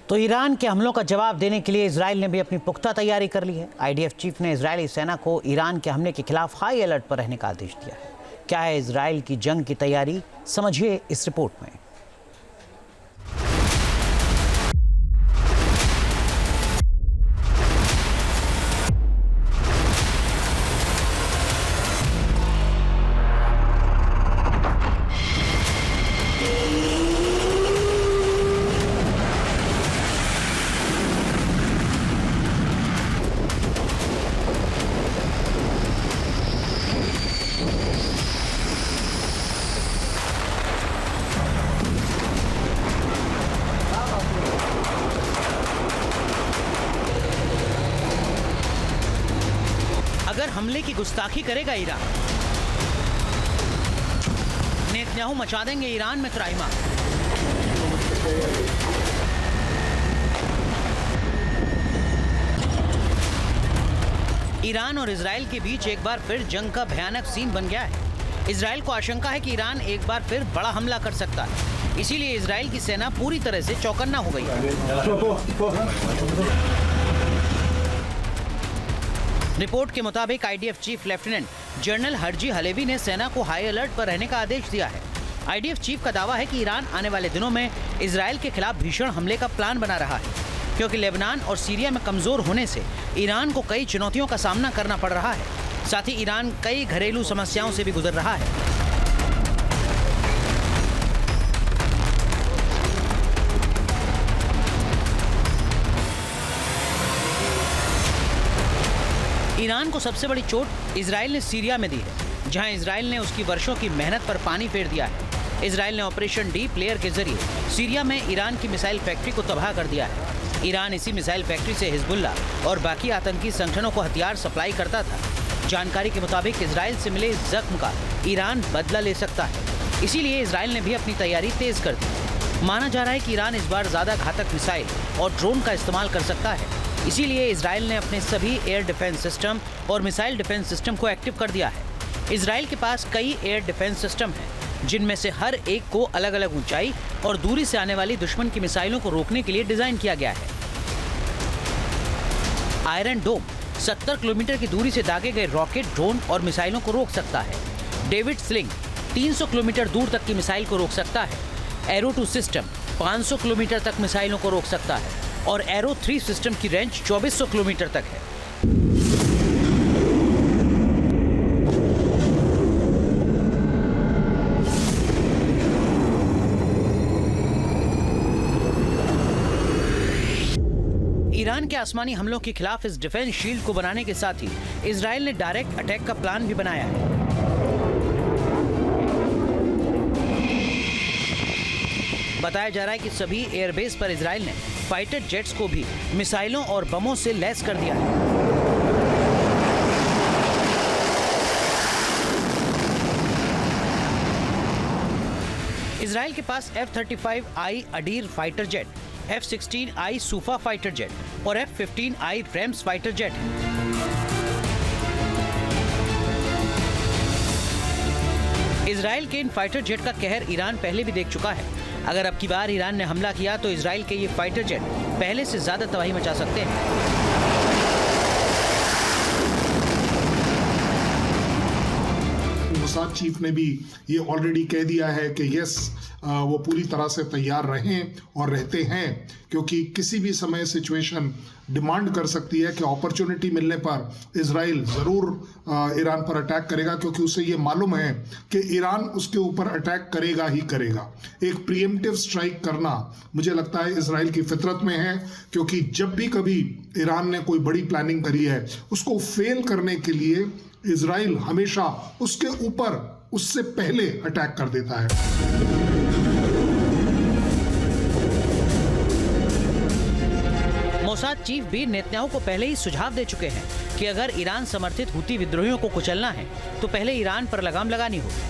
तो ईरान के हमलों का जवाब देने के लिए इजराइल ने भी अपनी पुख्ता तैयारी कर ली है। आईडीएफ चीफ ने इजरायली सेना को ईरान के हमले के खिलाफ हाई अलर्ट पर रहने का आदेश दिया है। क्या है इजराइल की जंग की तैयारी, समझिए इस रिपोर्ट में। अगर हमले की गुस्ताखी करेगा ईरान, नेतन्याहू मचा देंगे ईरान में त्राहिमाम। ईरान और इजराइल के बीच एक बार फिर जंग का भयानक सीन बन गया है। इजराइल को आशंका है कि ईरान एक बार फिर बड़ा हमला कर सकता है, इसीलिए इजराइल की सेना पूरी तरह से चौकन्ना हो गई है। रिपोर्ट के मुताबिक IDF chief lieutenant general Harji Halevi ने सेना को हाई अलर्ट पर रहने का आदेश दिया है। आईडीएफ चीफ का दावा है कि ईरान आने वाले दिनों में इजराइल के खिलाफ भीषण हमले का प्लान बना रहा है, क्योंकि लेबनान और सीरिया में कमजोर होने से ईरान को कई चुनौतियों का सामना करना पड़ रहा है। साथ ही ईरान कई घरेलू समस्याओं से भी गुजर रहा है। ईरान को सबसे बड़ी चोट इजराइल ने सीरिया में दी है, जहां इजराइल ने उसकी वर्षों की मेहनत पर पानी फेर दिया है। इजराइल ने ऑपरेशन डीप लेयर के जरिए सीरिया में ईरान की मिसाइल फैक्ट्री को तबाह कर दिया है। ईरान इसी मिसाइल फैक्ट्री से हिजबुल्ला और बाकी आतंकी संगठनों को हथियार सप्लाई करता था। जानकारी के मुताबिक इजराइल से मिले इस जख्म का ईरान बदला ले सकता है, इसीलिए इजराइल ने भी अपनी तैयारी तेज कर दी। माना जा रहा है कि ईरान इस बार ज्यादा घातक मिसाइल और ड्रोन का इस्तेमाल कर सकता है, इसीलिए इजराइल ने अपने सभी एयर डिफेंस सिस्टम और मिसाइल डिफेंस सिस्टम को एक्टिव कर दिया है। इजराइल के पास कई एयर डिफेंस सिस्टम हैं, जिनमें से हर एक को अलग अलग ऊंचाई और दूरी से आने वाली दुश्मन की मिसाइलों को रोकने के लिए डिजाइन किया गया है। आयरन डोम 70 किलोमीटर की दूरी से दागे गए रॉकेट, ड्रोन और मिसाइलों को रोक सकता है। डेविड स्लिंग 300 किलोमीटर दूर तक की मिसाइल को रोक सकता है। एरो 2 सिस्टम 500 किलोमीटर तक मिसाइलों को रोक सकता है और एरो 3 सिस्टम की रेंज 2400 किलोमीटर तक है। ईरान के आसमानी हमलों के खिलाफ इस डिफेंस शील्ड को बनाने के साथ ही इजराइल ने डायरेक्ट अटैक का प्लान भी बनाया है। बताया जा रहा है कि सभी एयरबेस पर इजराइल ने फाइटर जेट्स को भी मिसाइलों और बमों से लैस कर दिया है। इजराइल के पास F-35I Adir fighter jet, F-16I Sufa fighter jet और F-15I रेम्स फाइटर जेट है। इजराइल के इन फाइटर जेट का कहर ईरान पहले भी देख चुका है। अगर अब की बार ईरान ने हमला किया तो इजराइल के ये फाइटर जेट पहले से ज्यादा तबाही मचा सकते हैं। मोसाद चीफ ने भी ये ऑलरेडी कह दिया है कि यस, वो पूरी तरह से तैयार रहें और रहते हैं, क्योंकि किसी भी समय सिचुएशन डिमांड कर सकती है कि अपॉर्चुनिटी मिलने पर इजराइल ज़रूर ईरान पर अटैक करेगा, क्योंकि उसे ये मालूम है कि ईरान उसके ऊपर अटैक करेगा ही करेगा। एक प्रीएम्प्टिव स्ट्राइक करना मुझे लगता है इजराइल की फितरत में है, क्योंकि जब भी कभी ईरान ने कोई बड़ी प्लानिंग करी है, उसको फेल करने के लिए इजराइल हमेशा उसके ऊपर उससे पहले अटैक कर देता है। मोसाद चीफ भी नेतन्याहू को पहले ही सुझाव दे चुके हैं कि अगर ईरान समर्थित हुती विद्रोहियों को कुचलना है तो पहले ईरान पर लगाम लगानी होगी।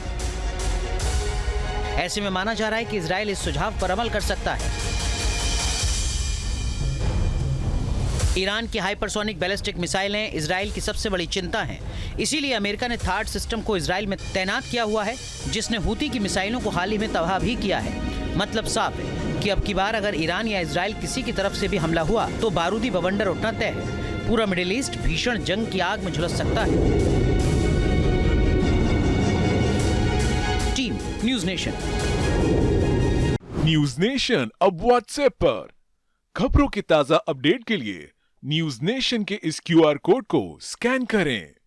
ऐसे में माना जा रहा है कि इजराइल इस सुझाव पर अमल कर सकता है। ईरान की हाइपरसोनिक बैलिस्टिक मिसाइलें इजराइल की सबसे बड़ी चिंता हैं। इसीलिए अमेरिका ने थार्ड सिस्टम को इजराइल में तैनात किया हुआ है, जिसने हुती की मिसाइलों को हाल ही में तबाह भी किया है। मतलब साफ है, कि अब की बार अगर ईरान या इजराइल किसी की तरफ से भी हमला हुआ तो बारूदी बवंडर उठना तय है। पूरा मिडिल ईस्ट भीषण जंग की आग में झुलस सकता है। Team news nation. News nation अब व्हाट्सएप पर खबरों के ताजा अपडेट के लिए न्यूज नेशन के इस QR कोड को स्कैन करें।